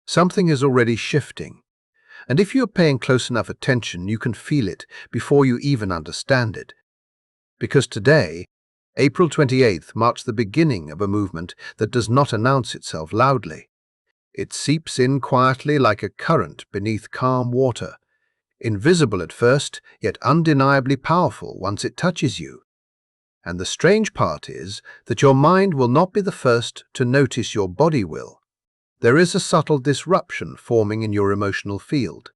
Something is already shifting, and if you're paying close enough attention, you can feel it before you even understand it. Because today, April 28th, marks the beginning of a movement that does not announce itself loudly. It seeps in quietly like a current beneath calm water, invisible at first, yet undeniably powerful once it touches you. And the strange part is that your mind will not be the first to notice, your body will. There is a subtle disruption forming in your emotional field,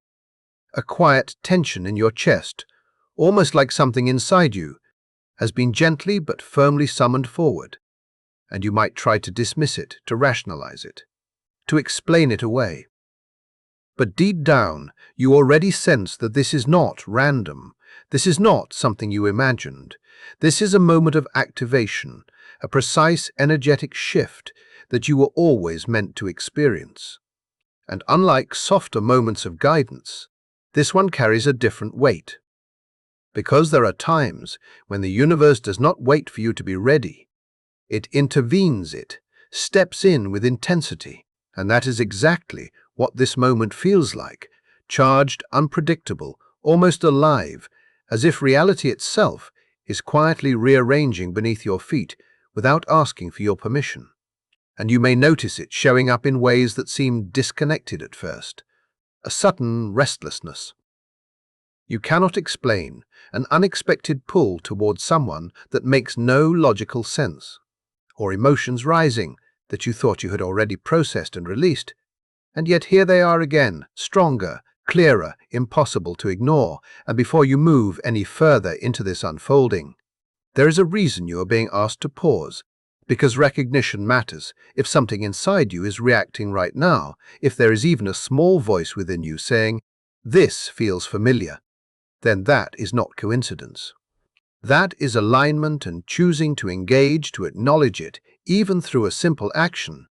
a quiet tension in your chest, almost like something inside you has been gently but firmly summoned forward, and you might try to dismiss it, to rationalize it, to explain it away. But deep down, you already sense that this is not random. This is not something you imagined. This is a moment of activation, a precise energetic shift that you were always meant to experience. And unlike softer moments of guidance, this one carries a different weight. Because there are times when the universe does not wait for you to be ready. It intervenes, it steps in with intensity, and that is exactly what this moment feels like, charged, unpredictable, almost alive, as if reality itself is quietly rearranging beneath your feet without asking for your permission. And you may notice it showing up in ways that seem disconnected at first, a sudden restlessness you cannot explain, an unexpected pull towards someone that makes no logical sense, or emotions rising that you thought you had already processed and released, and yet here they are again, stronger, clearer, impossible to ignore. And before you move any further into this unfolding, there is a reason you are being asked to pause, because recognition matters. If something inside you is reacting right now, if there is even a small voice within you saying, "This feels familiar," then that is not coincidence. That is alignment, and choosing to engage, to acknowledge it, even through a simple action,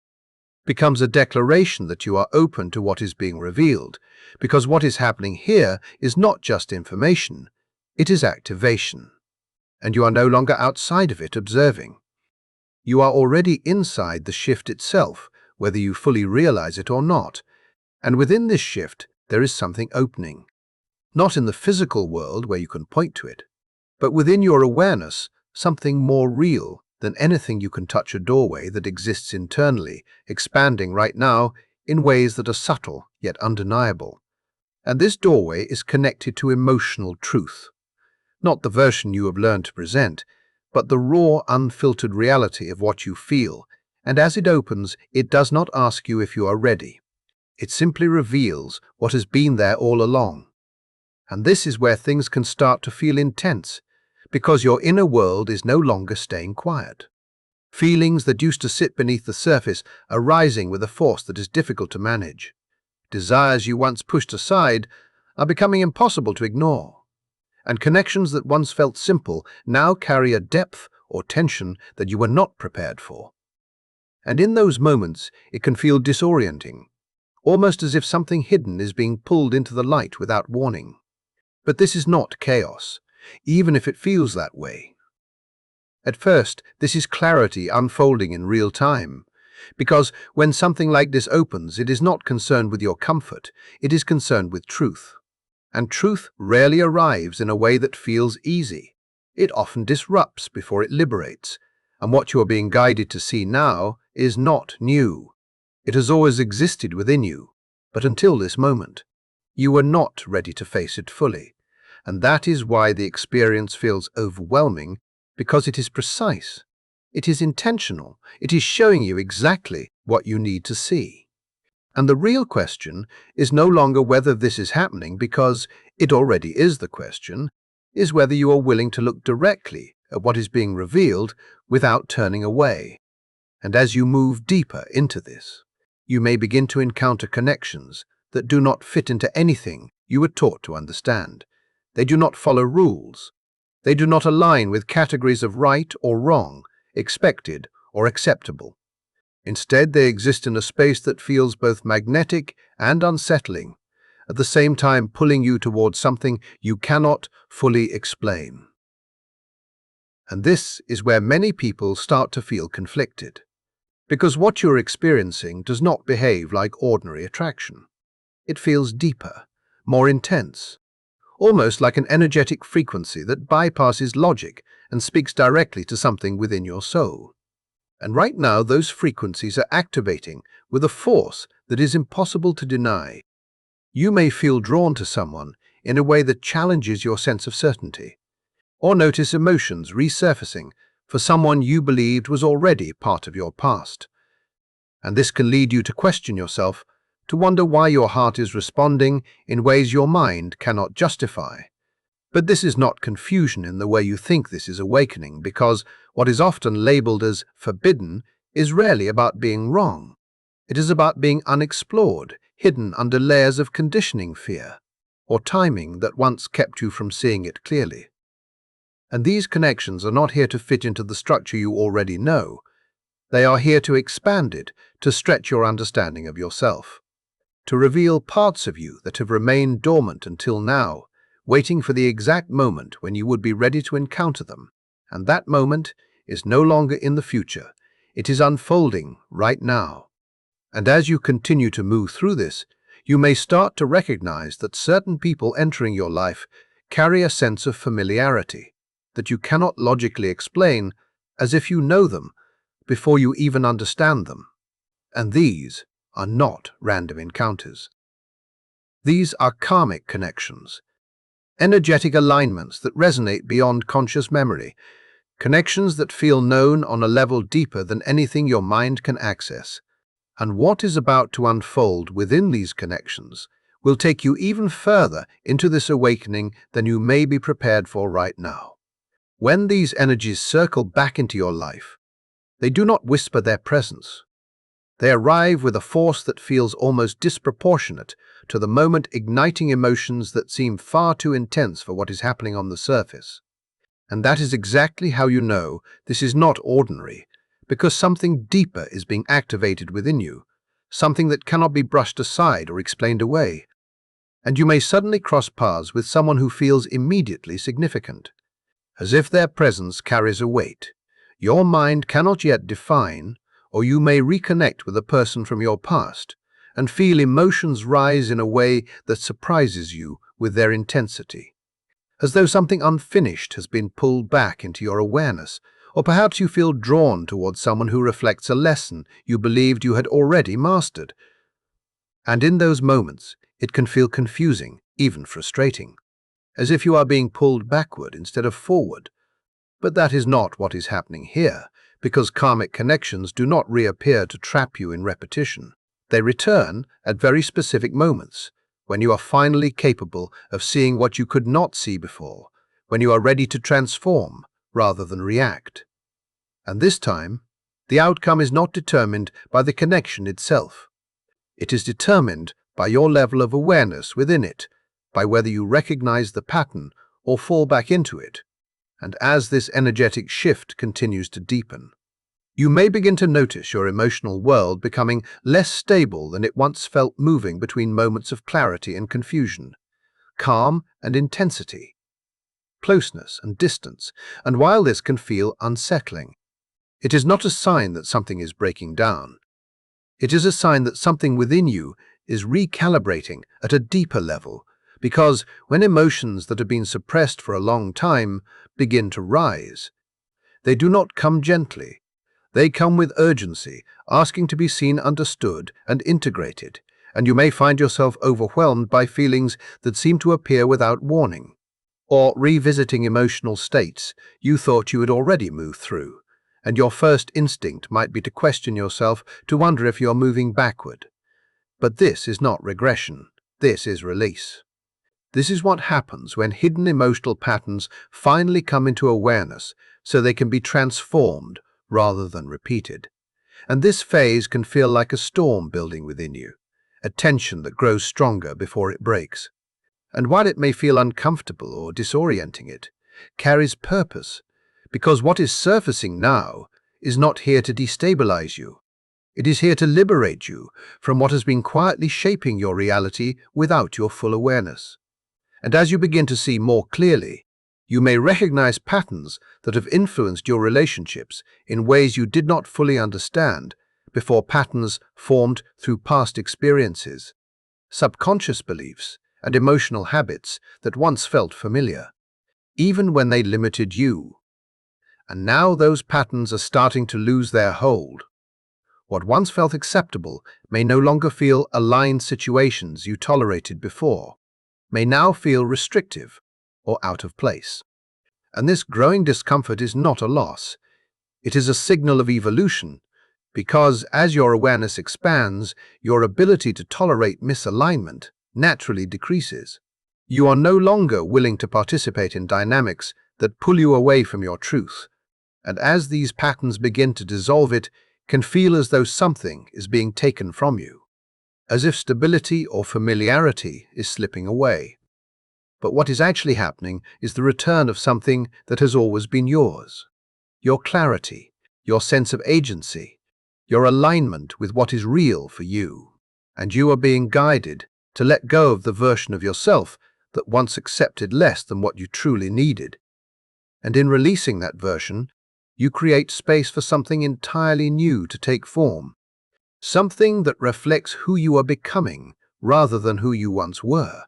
becomes a declaration that you are open to what is being revealed, because what is happening here is not just information, it is activation. And you are no longer outside of it observing. You are already inside the shift itself, whether you fully realize it or not. And within this shift, there is something opening. Not in the physical world where you can point to it, but within your awareness, something more real than anything you can touch, a doorway that exists internally, expanding right now in ways that are subtle yet undeniable. And this doorway is connected to emotional truth, not the version you have learned to present, but the raw, unfiltered reality of what you feel. And as it opens, it does not ask you if you are ready. It simply reveals what has been there all along. And this is where things can start to feel intense, because your inner world is no longer staying quiet. Feelings that used to sit beneath the surface are rising with a force that is difficult to manage. Desires you once pushed aside are becoming impossible to ignore. And connections that once felt simple now carry a depth or tension that you were not prepared for. And in those moments, it can feel disorienting, almost as if something hidden is being pulled into the light without warning. But this is not chaos, even if it feels that way. At first, this is clarity unfolding in real time, because when something like this opens, it is not concerned with your comfort, it is concerned with truth. And truth rarely arrives in a way that feels easy. It often disrupts before it liberates, and what you are being guided to see now is not new. It has always existed within you, but until this moment, you were not ready to face it fully. And that is why the experience feels overwhelming, because it is precise, it is intentional, it is showing you exactly what you need to see. And the real question is no longer whether this is happening, because it already is. The question is whether you are willing to look directly at what is being revealed without turning away. And as you move deeper into this, you may begin to encounter connections that do not fit into anything you were taught to understand. They do not follow rules. They do not align with categories of right or wrong, expected or acceptable. Instead, they exist in a space that feels both magnetic and unsettling, at the same time pulling you towards something you cannot fully explain. And this is where many people start to feel conflicted. Because what you're experiencing does not behave like ordinary attraction. It feels deeper, more intense, almost like an energetic frequency that bypasses logic and speaks directly to something within your soul. And right now, those frequencies are activating with a force that is impossible to deny. You may feel drawn to someone in a way that challenges your sense of certainty, or notice emotions resurfacing for someone you believed was already part of your past. And this can lead you to question yourself, to wonder why your heart is responding in ways your mind cannot justify. But this is not confusion in the way you think this is awakening, because what is often labeled as forbidden is rarely about being wrong. It is about being unexplored, hidden under layers of conditioning fear, or timing that once kept you from seeing it clearly. And these connections are not here to fit into the structure you already know. They are here to expand it, to stretch your understanding of yourself, to reveal parts of you that have remained dormant until now, waiting for the exact moment when you would be ready to encounter them. And that moment is no longer in the future. It is unfolding right now. And as you continue to move through this, you may start to recognize that certain people entering your life carry a sense of familiarity that you cannot logically explain, as if you know them before you even understand them. And these are not random encounters. These are karmic connections, energetic alignments that resonate beyond conscious memory, connections that feel known on a level deeper than anything your mind can access. And what is about to unfold within these connections will take you even further into this awakening than you may be prepared for right now. When these energies circle back into your life, they do not whisper their presence. They arrive with a force that feels almost disproportionate to the moment, igniting emotions that seem far too intense for what is happening on the surface. And that is exactly how you know this is not ordinary, because something deeper is being activated within you, something that cannot be brushed aside or explained away. And you may suddenly cross paths with someone who feels immediately significant, as if their presence carries a weight your mind cannot yet define, or you may reconnect with a person from your past and feel emotions rise in a way that surprises you with their intensity, as though something unfinished has been pulled back into your awareness, or perhaps you feel drawn towards someone who reflects a lesson you believed you had already mastered. And in those moments, it can feel confusing, even frustrating, as if you are being pulled backward instead of forward. But that is not what is happening here, because karmic connections do not reappear to trap you in repetition. They return at very specific moments, when you are finally capable of seeing what you could not see before, when you are ready to transform rather than react. And this time, the outcome is not determined by the connection itself. It is determined by your level of awareness within it, by whether you recognize the pattern or fall back into it. And as this energetic shift continues to deepen, you may begin to notice your emotional world becoming less stable than it once felt, moving between moments of clarity and confusion, calm and intensity, closeness and distance. And while this can feel unsettling, it is not a sign that something is breaking down. It is a sign that something within you is recalibrating at a deeper level, because when emotions that have been suppressed for a long time begin to rise, they do not come gently. They come with urgency, asking to be seen, understood, and integrated, and you may find yourself overwhelmed by feelings that seem to appear without warning, or revisiting emotional states you thought you had already moved through, and your first instinct might be to question yourself, to wonder if you're moving backward. But this is not regression, this is release. This is what happens when hidden emotional patterns finally come into awareness, so they can be transformed rather than repeated. And this phase can feel like a storm building within you, a tension that grows stronger before it breaks. And while it may feel uncomfortable or disorienting, it carries purpose, because what is surfacing now is not here to destabilize you. It is here to liberate you from what has been quietly shaping your reality without your full awareness. And as you begin to see more clearly, you may recognize patterns that have influenced your relationships in ways you did not fully understand, before patterns formed through past experiences, subconscious beliefs, and emotional habits that once felt familiar, even when they limited you. And now those patterns are starting to lose their hold. What once felt acceptable may no longer feel aligned. Situations you tolerated before may now feel restrictive or out of place. And this growing discomfort is not a loss. It is a signal of evolution, because as your awareness expands, your ability to tolerate misalignment naturally decreases. You are no longer willing to participate in dynamics that pull you away from your truth, and as these patterns begin to dissolve, it can feel as though something is being taken from you, as if stability or familiarity is slipping away. But what is actually happening is the return of something that has always been yours. Your clarity, your sense of agency, your alignment with what is real for you. And you are being guided to let go of the version of yourself that once accepted less than what you truly needed. And in releasing that version, you create space for something entirely new to take form. Something that reflects who you are becoming rather than who you once were.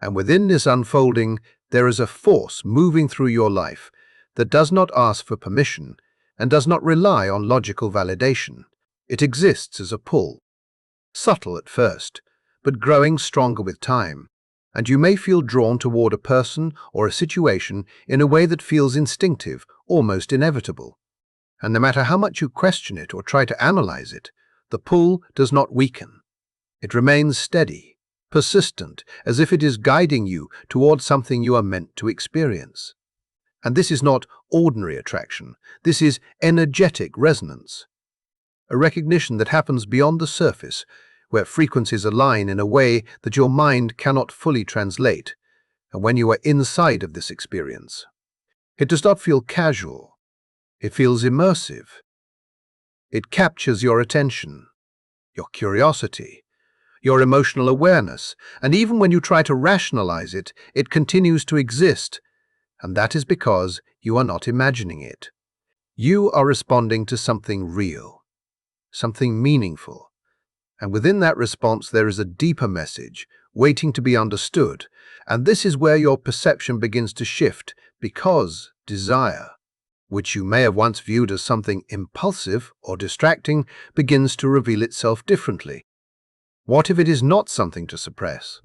And within this unfolding, there is a force moving through your life that does not ask for permission and does not rely on logical validation. It exists as a pull, subtle at first, but growing stronger with time, and you may feel drawn toward a person or a situation in a way that feels instinctive, almost inevitable. And no matter how much you question it or try to analyze it, the pull does not weaken. It remains steady, persistent, as if it is guiding you toward something you are meant to experience. And this is not ordinary attraction. This is energetic resonance, a recognition that happens beyond the surface, where frequencies align in a way that your mind cannot fully translate. And when you are inside of this experience, it does not feel casual. It feels immersive. It captures your attention, your curiosity, your emotional awareness, and even when you try to rationalize it, it continues to exist. And that is because you are not imagining it. You are responding to something real, something meaningful. And within that response, there is a deeper message waiting to be understood. And this is where your perception begins to shift, because desire, which you may have once viewed as something impulsive or distracting, begins to reveal itself differently. What if it is not something to suppress?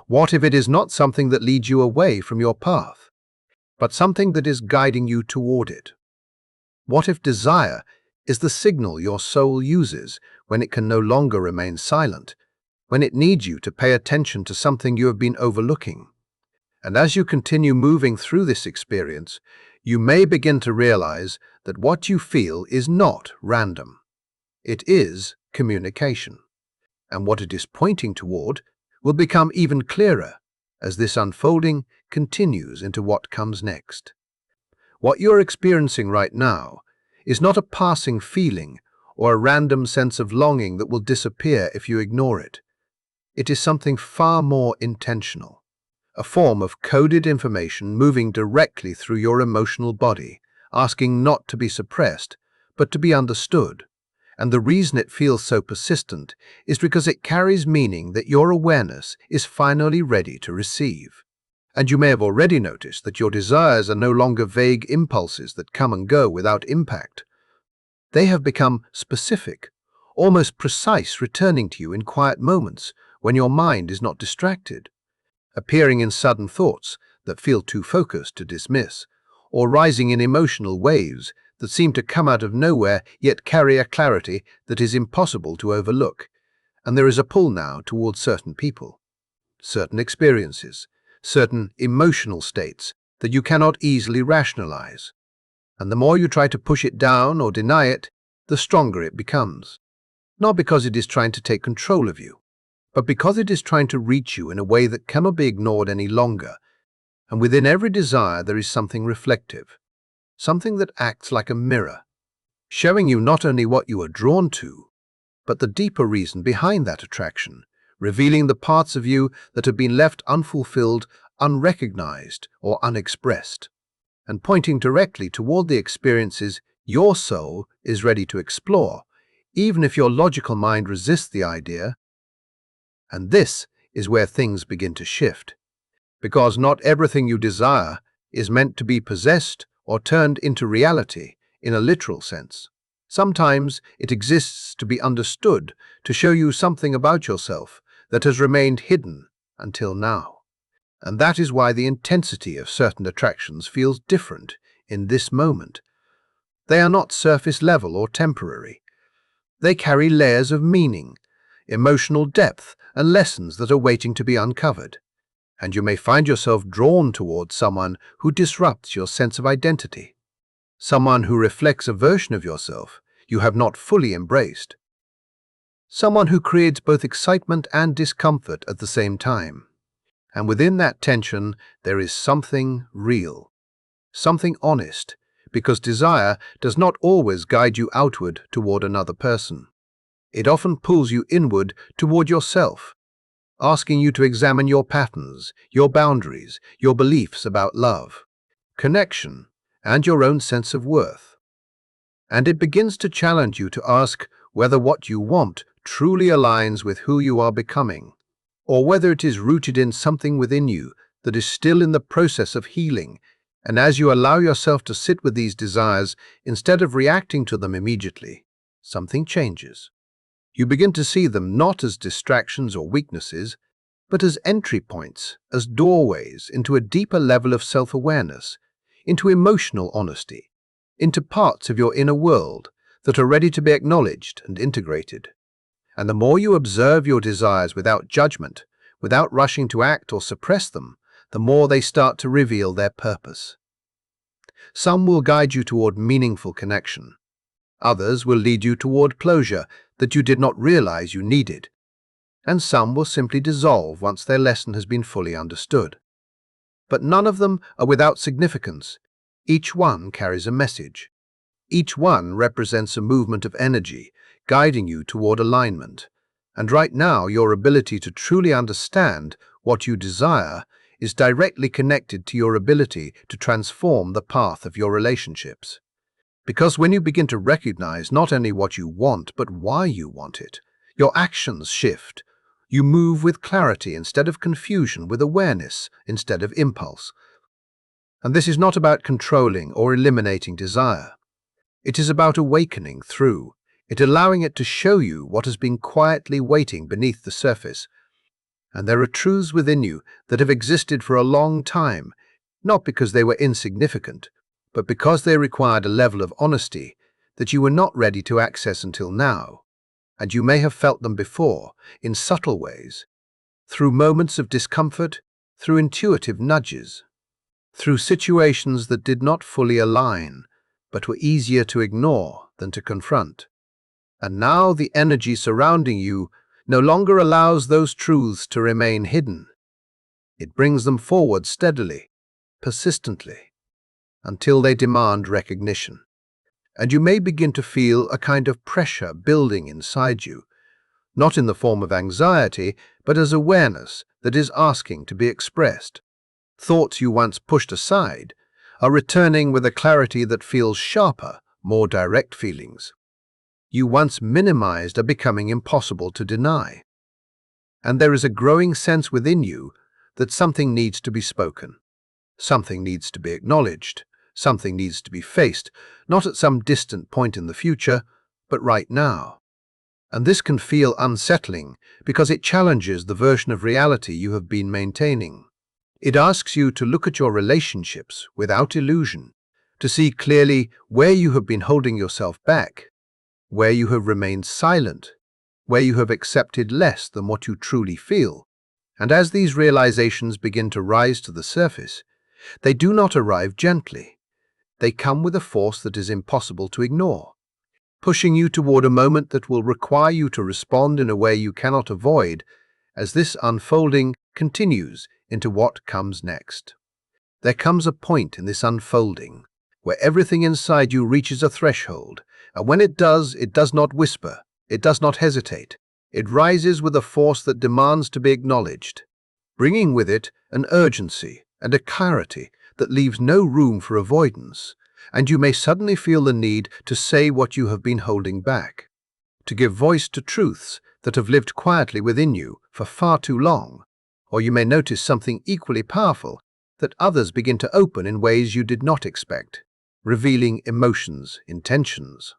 What if it is not something that leads you away from your path, but something that is guiding you toward it? What if desire is the signal your soul uses when it can no longer remain silent, when it needs you to pay attention to something you have been overlooking? And as you continue moving through this experience, you may begin to realize that what you feel is not random. It is communication. And what it is pointing toward will become even clearer as this unfolding continues into what comes next. What you're experiencing right now is not a passing feeling or a random sense of longing that will disappear if you ignore it. It is something far more intentional, a form of coded information moving directly through your emotional body, asking not to be suppressed, but to be understood. And the reason it feels so persistent is because it carries meaning that your awareness is finally ready to receive. And you may have already noticed that your desires are no longer vague impulses that come and go without impact. They have become specific, almost precise, returning to you in quiet moments when your mind is not distracted, appearing in sudden thoughts that feel too focused to dismiss, or rising in emotional waves that seem to come out of nowhere yet carry a clarity that is impossible to overlook. And there is a pull now towards certain people, certain experiences, certain emotional states that you cannot easily rationalize. And the more you try to push it down or deny it, the stronger it becomes. Not because it is trying to take control of you, but because it is trying to reach you in a way that cannot be ignored any longer. And within every desire there is something reflective, something that acts like a mirror, showing you not only what you are drawn to, but the deeper reason behind that attraction, revealing the parts of you that have been left unfulfilled, unrecognized, or unexpressed, and pointing directly toward the experiences your soul is ready to explore, even if your logical mind resists the idea. And this is where things begin to shift, because not everything you desire is meant to be possessed or turned into reality in a literal sense. Sometimes it exists to be understood, to show you something about yourself that has remained hidden until now. And that is why the intensity of certain attractions feels different in this moment. They are not surface level or temporary. They carry layers of meaning, emotional depth, and lessons that are waiting to be uncovered. And you may find yourself drawn towards someone who disrupts your sense of identity, someone who reflects a version of yourself you have not fully embraced, someone who creates both excitement and discomfort at the same time. And within that tension, there is something real, something honest, because desire does not always guide you outward toward another person. It often pulls you inward toward yourself, asking you to examine your patterns, your boundaries, your beliefs about love, connection, and your own sense of worth. And it begins to challenge you to ask whether what you want truly aligns with who you are becoming, or whether it is rooted in something within you that is still in the process of healing. And as you allow yourself to sit with these desires, instead of reacting to them immediately, something changes. You begin to see them not as distractions or weaknesses, but as entry points, as doorways into a deeper level of self-awareness, into emotional honesty, into parts of your inner world that are ready to be acknowledged and integrated. And the more you observe your desires without judgment, without rushing to act or suppress them, the more they start to reveal their purpose. Some will guide you toward meaningful connection. Others will lead you toward closure that you did not realize you needed. And some will simply dissolve once their lesson has been fully understood. But none of them are without significance. Each one carries a message. Each one represents a movement of energy, guiding you toward alignment. And right now, your ability to truly understand what you desire is directly connected to your ability to transform the path of your relationships. Because when you begin to recognize not only what you want, but why you want it, your actions shift. You move with clarity instead of confusion, with awareness instead of impulse. And this is not about controlling or eliminating desire. It is about awakening through it, allowing it to show you what has been quietly waiting beneath the surface. And there are truths within you that have existed for a long time, not because they were insignificant, but because they required a level of honesty that you were not ready to access until now. And you may have felt them before, in subtle ways, through moments of discomfort, through intuitive nudges, through situations that did not fully align, but were easier to ignore than to confront. And now the energy surrounding you no longer allows those truths to remain hidden. It brings them forward steadily, persistently, until they demand recognition. And you may begin to feel a kind of pressure building inside you, not in the form of anxiety, but as awareness that is asking to be expressed. Thoughts you once pushed aside are returning with a clarity that feels sharper, more direct feelings you once minimized are becoming impossible to deny. And there is a growing sense within you that something needs to be spoken, something needs to be acknowledged, something needs to be faced, not at some distant point in the future, but right now. And this can feel unsettling because it challenges the version of reality you have been maintaining. It asks you to look at your relationships without illusion, to see clearly where you have been holding yourself back, where you have remained silent, where you have accepted less than what you truly feel. And as these realizations begin to rise to the surface, they do not arrive gently. They come with a force that is impossible to ignore, pushing you toward a moment that will require you to respond in a way you cannot avoid as this unfolding continues into what comes next. There comes a point in this unfolding where everything inside you reaches a threshold, and when it does not whisper, it does not hesitate. It rises with a force that demands to be acknowledged, bringing with it an urgency and a clarity that leaves no room for avoidance, and you may suddenly feel the need to say what you have been holding back, to give voice to truths that have lived quietly within you for far too long. Or you may notice something equally powerful, that others begin to open in ways you did not expect, revealing emotions, intentions,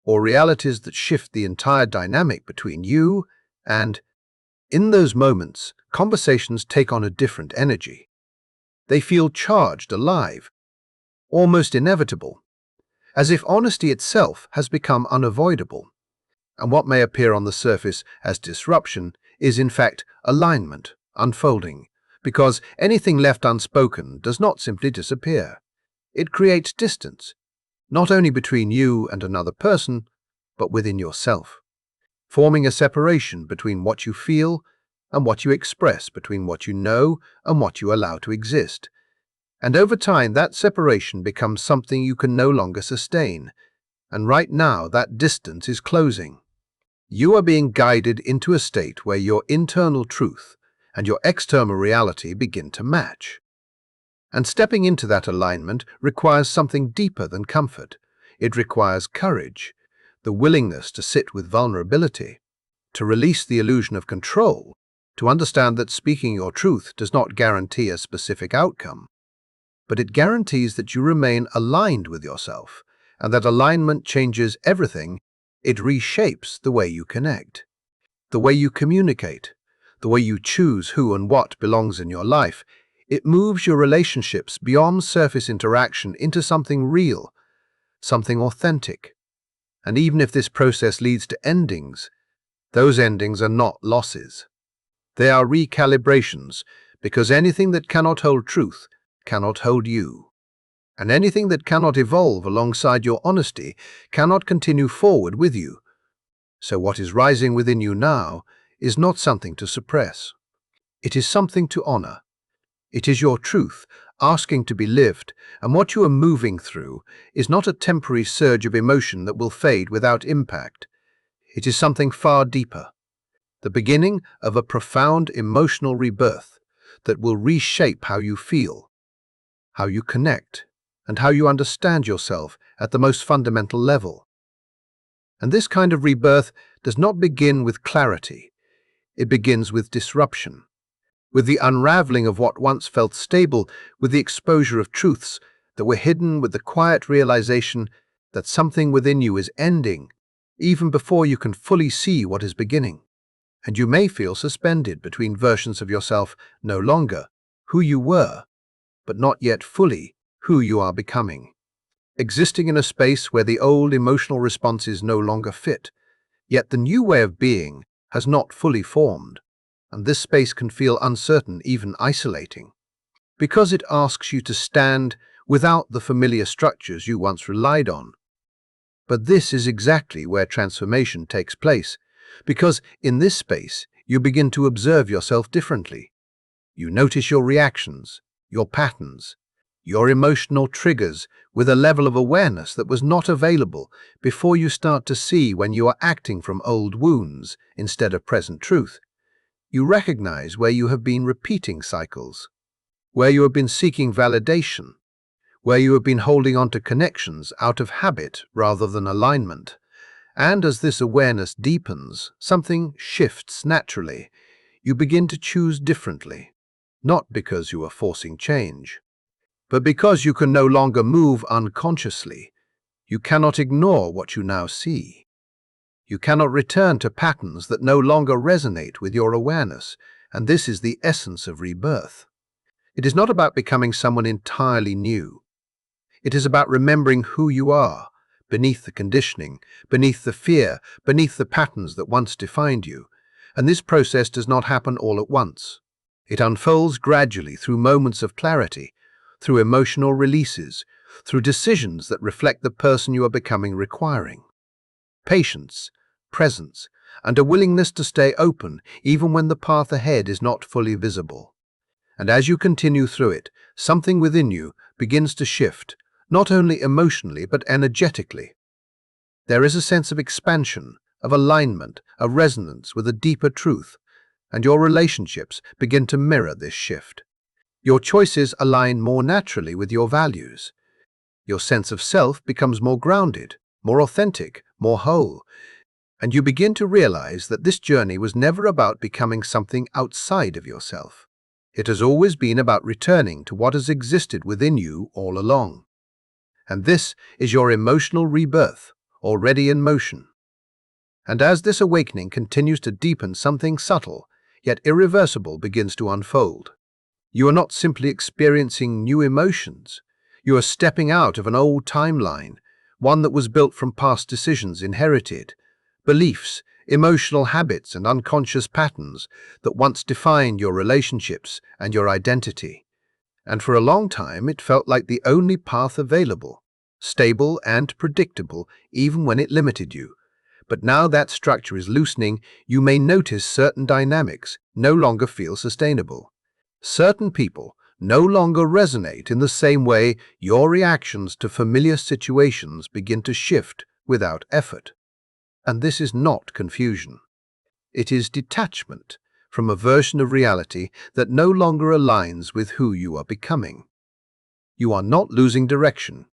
or realities that shift the entire dynamic between you and, in those moments, conversations take on a different energy. They feel charged, alive, almost inevitable, as if honesty itself has become unavoidable. And what may appear on the surface as disruption is in fact alignment, unfolding, because anything left unspoken does not simply disappear. It creates distance, not only between you and another person, but within yourself, forming a separation between what you feel and what you express, between what you know and what you allow to exist. And over time, that separation becomes something you can no longer sustain. And right now, that distance is closing. You are being guided into a state where your internal truth and your external reality begin to match. And stepping into that alignment requires something deeper than comfort. It requires courage, the willingness to sit with vulnerability, to release the illusion of control, to understand that speaking your truth does not guarantee a specific outcome, but it guarantees that you remain aligned with yourself, and that alignment changes everything. It reshapes the way you connect, the way you communicate, the way you choose who and what belongs in your life. It moves your relationships beyond surface interaction into something real, something authentic. And even if this process leads to endings, those endings are not losses. They are recalibrations, because anything that cannot hold truth cannot hold you. And anything that cannot evolve alongside your honesty cannot continue forward with you. So what is rising within you now is not something to suppress. It is something to honor. It is your truth asking to be lived, and what you are moving through is not a temporary surge of emotion that will fade without impact. It is something far deeper, the beginning of a profound emotional rebirth that will reshape how you feel, how you connect, and how you understand yourself at the most fundamental level. And this kind of rebirth does not begin with clarity. It begins with disruption, with the unraveling of what once felt stable, with the exposure of truths that were hidden, with the quiet realization that something within you is ending, even before you can fully see what is beginning. And you may feel suspended between versions of yourself, no longer who you were, but not yet fully who you are becoming. Existing in a space where the old emotional responses no longer fit, yet the new way of being has not fully formed. And this space can feel uncertain, even isolating, because it asks you to stand without the familiar structures you once relied on. But this is exactly where transformation takes place, because in this space you begin to observe yourself differently. You notice your reactions, your patterns, your emotional triggers with a level of awareness that was not available before. You start to see when you are acting from old wounds instead of present truth. You recognize where you have been repeating cycles, where you have been seeking validation, where you have been holding on to connections out of habit rather than alignment. And as this awareness deepens, something shifts naturally. You begin to choose differently, not because you are forcing change, but because you can no longer move unconsciously. You cannot ignore what you now see. You cannot return to patterns that no longer resonate with your awareness, and this is the essence of rebirth. It is not about becoming someone entirely new. It is about remembering who you are, beneath the conditioning, beneath the fear, beneath the patterns that once defined you. And this process does not happen all at once. It unfolds gradually through moments of clarity, through emotional releases, through decisions that reflect the person you are becoming, requiring patience, presence, and a willingness to stay open even when the path ahead is not fully visible. And as you continue through it, something within you begins to shift, not only emotionally but energetically. There is a sense of expansion, of alignment, of resonance with a deeper truth, and your relationships begin to mirror this shift. Your choices align more naturally with your values. Your sense of self becomes more grounded, more authentic, more whole. And you begin to realize that this journey was never about becoming something outside of yourself. It has always been about returning to what has existed within you all along. And this is your emotional rebirth, already in motion. And as this awakening continues to deepen, something subtle, yet irreversible, begins to unfold. You are not simply experiencing new emotions. You are stepping out of an old timeline, one that was built from past decisions inherited, beliefs, emotional habits, and unconscious patterns that once defined your relationships and your identity. And for a long time, it felt like the only path available, stable and predictable, even when it limited you. But now that structure is loosening, you may notice certain dynamics no longer feel sustainable. Certain people no longer resonate in the same way. Your reactions to familiar situations begin to shift without effort. And this is not confusion. It is detachment from a version of reality that no longer aligns with who you are becoming. You are not losing direction.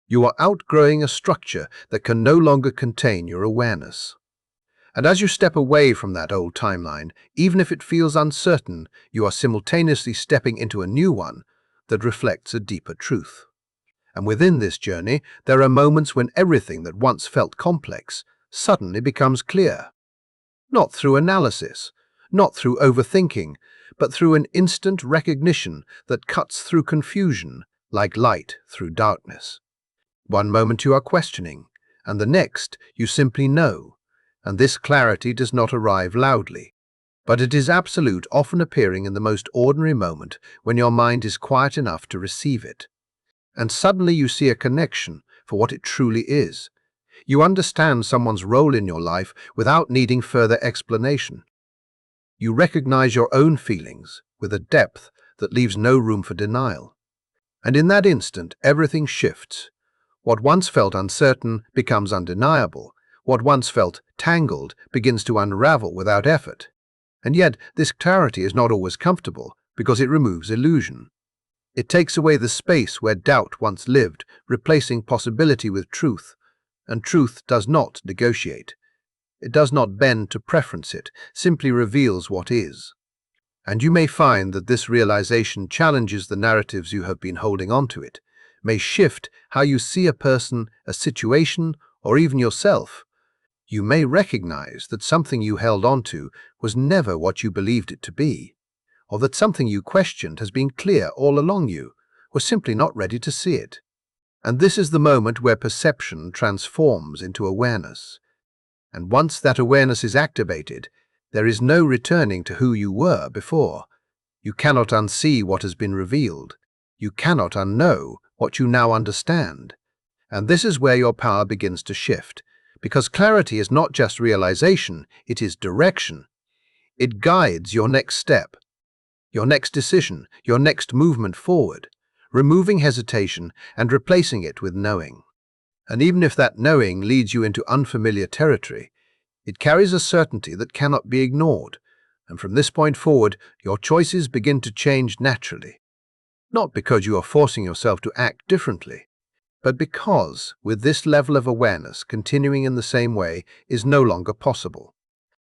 You are outgrowing a structure that can no longer contain your awareness. And as you step away from that old timeline, even if it feels uncertain, you are simultaneously stepping into a new one that reflects a deeper truth. And within this journey, there are moments when everything that once felt complex suddenly becomes clear. Not through analysis, not through overthinking, but through an instant recognition that cuts through confusion like light through darkness. One moment you are questioning, and the next you simply know. And this clarity does not arrive loudly, but it is absolute, often appearing in the most ordinary moment when your mind is quiet enough to receive it. And suddenly you see a connection for what it truly is. You understand someone's role in your life without needing further explanation. You recognize your own feelings with a depth that leaves no room for denial. And in that instant, everything shifts. What once felt uncertain becomes undeniable. What once felt tangled begins to unravel without effort. And yet, this clarity is not always comfortable because it removes illusion. It takes away the space where doubt once lived, replacing possibility with truth. And truth does not negotiate. It does not bend to preference, it simply reveals what is. And you may find that this realization challenges the narratives you have been holding on to. It may shift how you see a person, a situation, or even yourself. You may recognize that something you held on to was never what you believed it to be, or that something you questioned has been clear all along. You were simply not ready to see it. And this is the moment where perception transforms into awareness. And once that awareness is activated, there is no returning to who you were before. You cannot unsee what has been revealed. You cannot unknow what you now understand. And this is where your power begins to shift, because clarity is not just realization, it is direction. It guides your next step, your next decision, your next movement forward, removing hesitation and replacing it with knowing. And even if that knowing leads you into unfamiliar territory, it carries a certainty that cannot be ignored. And from this point forward, your choices begin to change naturally. Not because you are forcing yourself to act differently, but because, with this level of awareness, continuing in the same way is no longer possible.